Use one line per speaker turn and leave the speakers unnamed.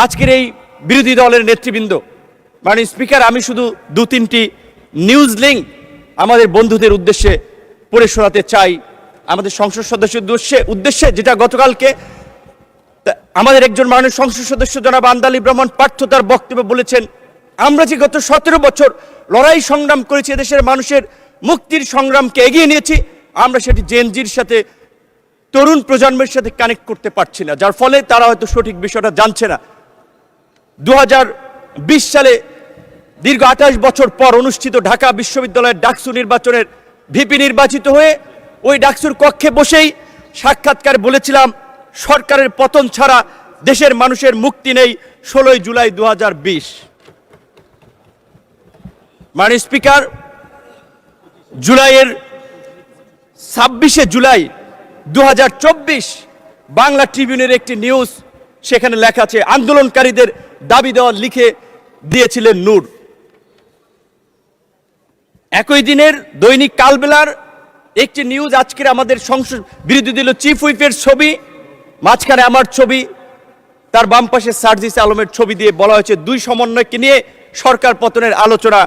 আজকের এই বিরোধী দলের নেতৃবৃন্দ, মাননীয় স্পিকার, আমি শুধু দু তিনটি নিউজ লিঙ্ক আমাদের বন্ধুদের উদ্দেশ্যে পড়ে শোনাতে চাই, আমাদের সংসদ সদস্যের উদ্দেশ্যে, যেটা গতকালকে আমাদের একজন মাননীয় সংসদ সদস্য জনাব আন্দালি ব্রাহ্মণ পার্থ তার বক্তব্যে বলেছেন, আমরা যে গত 17 বছর লড়াই সংগ্রাম করেছি, দেশের মানুষের মুক্তির সংগ্রামকে এগিয়ে নিয়েছি, আমরা সেটি জেনজির সাথে, তরুণ প্রজন্মের সাথে কানেক্ট করতে পারছি না, যার ফলে তারা হয়তো সঠিক বিষয়টা জানছে না। 2020 সালে দীর্ঘ 28 বছর পর অনুষ্ঠিত ঢাকা বিশ্ববিদ্যালয়ের ডাকসু নির্বাচনের ভিপি নির্বাচিত হয়ে ওই ডাকসুর কক্ষে বসেই সাক্ষাৎকারে বলেছিলাম, সরকারের পতন ছাড়া দেশের মানুষের মুক্তি নেই। 16 জুলাই 2020। মাননীয় স্পিকার, জুলাইয়ের 26শে জুলাই 2024 বাংলা ট্রিবিউনের একটি নিউজ, সেখানে লেখা আছে, আন্দোলনকারীদের দাবি দেওয়া লিখে দিয়েছিলেন নূর। একই দিনের দৈনিক কালবেলার একটি নিউজ, আজকের আমাদের সংসদ বিরোধী দল চিফ হুইপের ছবি, মাঝখানে আমার ছবি, তার বাম পাশে সার্জিস আলমের ছবি দিয়ে বলা হয়েছে, দুই সমন্বয়কে নিয়ে সরকার পতনের আলোচনা